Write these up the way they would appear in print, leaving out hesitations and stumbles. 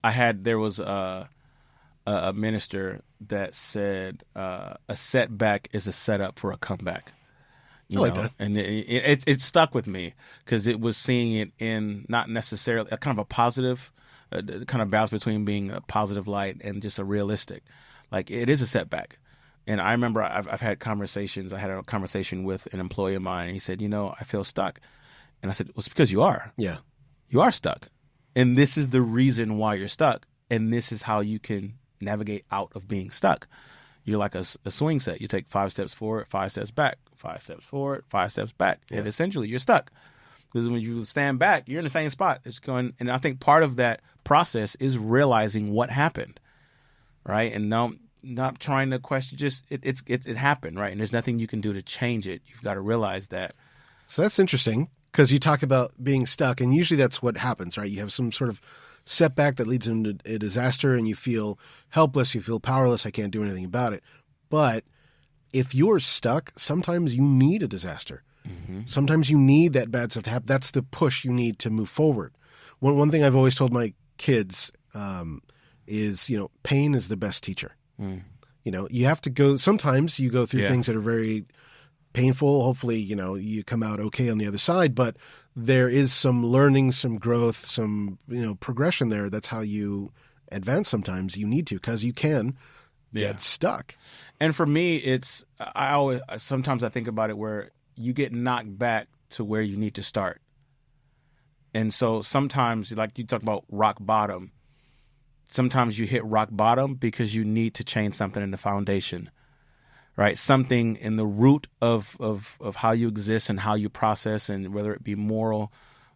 there was a minister that said a setback is a setup for a comeback. I like that. And it stuck with me because it was seeing it in not necessarily a kind of a positive, kind of balance between being a positive light and just a realistic. Like, it is a setback. And I remember I've had conversations. I had a conversation with an employee of mine, and he said, I feel stuck. And I said, well, it's because you are. Yeah. You are stuck. And this is the reason why you're stuck. And this is how you can navigate out of being stuck. You're like a swing set. You take 5 steps forward, 5 steps back, 5 steps forward, 5 steps back. Yeah. And essentially you're stuck. Because when you stand back, you're in the same spot. And I think part of that process is realizing what happened, right? And not trying to question, just it happened, right? And there's nothing you can do to change it. You've got to realize that. So that's interesting, because you talk about being stuck, and usually that's what happens, right? You have some sort of setback that leads into a disaster, and you feel helpless, you feel powerless, I can't do anything about it. But if you're stuck, sometimes you need a disaster. Mm-hmm. Sometimes you need that bad stuff to happen. That's the push you need to move forward. One thing I've always told my kids is, pain is the best teacher. Mm. You have to go, sometimes you go through things that are very painful. Hopefully, you come out okay on the other side, but there is some learning, some growth, some, progression there. That's how you advance. Sometimes you need to, because you can get stuck. And for me, sometimes I think about it where you get knocked back to where you need to start. And so sometimes, like you talk about rock bottom, sometimes you hit rock bottom because you need to change something in the foundation, right? Something in the root of how you exist and how you process, and whether it be moral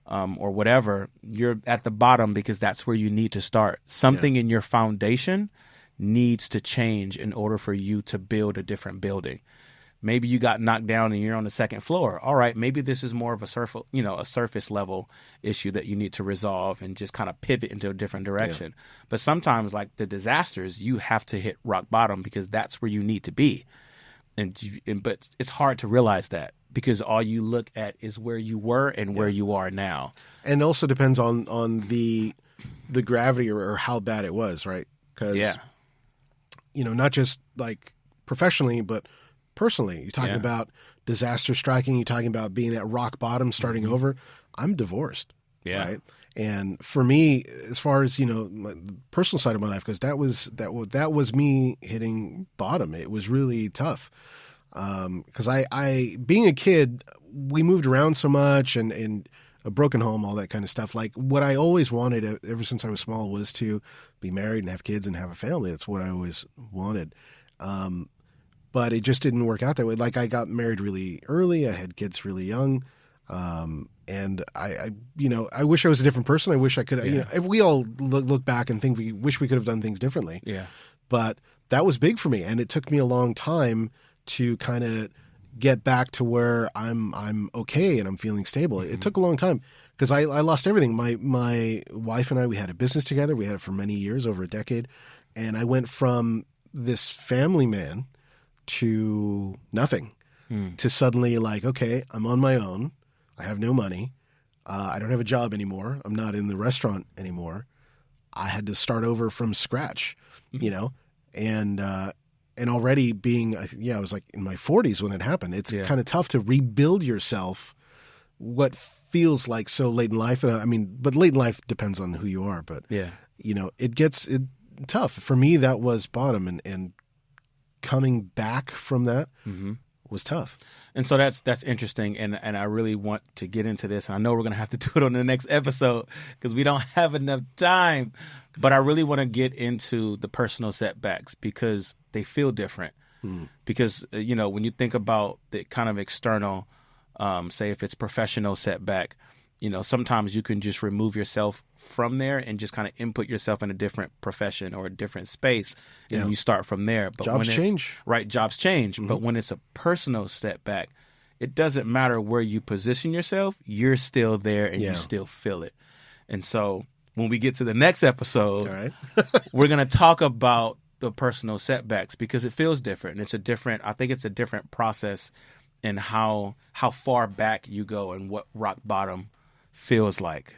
or whatever, you're at the bottom because that's where you need to start. Something in your foundation needs to change in order for you to build a different building. Maybe you got knocked down and you're on the second floor. All right, maybe this is more of a surface level issue that you need to resolve and just kind of pivot into a different direction. Yeah. But sometimes, like the disasters, you have to hit rock bottom because that's where you need to be. But it's hard to realize that because all you look at is where you were and where you are now. And also depends on the gravity or how bad it was, right? Because not just like professionally, but personally, you're talking about disaster striking, you're talking about being at rock bottom, starting over. I'm divorced, right? And for me, as far as, my personal side of my life goes, that was me hitting bottom. It was really tough. Because I being a kid, we moved around so much and a broken home, all that kind of stuff. Like what I always wanted ever since I was small was to be married and have kids and have a family. That's what I always wanted. But it just didn't work out that way. Like I got married really early. I had kids really young. And I wish I was a different person. I wish I could, if we all look back and think we wish we could have done things differently. Yeah. But that was big for me. And it took me a long time to kind of get back to where I'm okay and I'm feeling stable. Mm-hmm. It took a long time because I lost everything. My wife and I, we had a business together. We had it for many years, over a decade. And I went from this family man to nothing, to suddenly like, okay, I'm on my own. I have no money. I don't have a job anymore. I'm not in the restaurant anymore. I had to start over from scratch, and already being, I was like in my 40s when it happened. It's kind of tough to rebuild yourself what feels like so late in life. But late in life depends on who you are. But, it gets tough. For me, that was bottom, and coming back from that was tough. And so that's interesting, and I really want to get into this, and I know we're going to have to do it on the next episode because we don't have enough time, but I really want to get into the personal setbacks because they feel different. Because, when you think about the kind of external, say if it's professional setback, sometimes you can just remove yourself from there and just kind of input yourself in a different profession or a different space, and you start from there. But jobs change. Right, jobs change. Mm-hmm. But when it's a personal setback, it doesn't matter where you position yourself, you're still there and you still feel it. And so when we get to the next episode, all right. we're going to talk about the personal setbacks because it feels different. And I think it's a different process in how far back you go and what rock bottom feels like.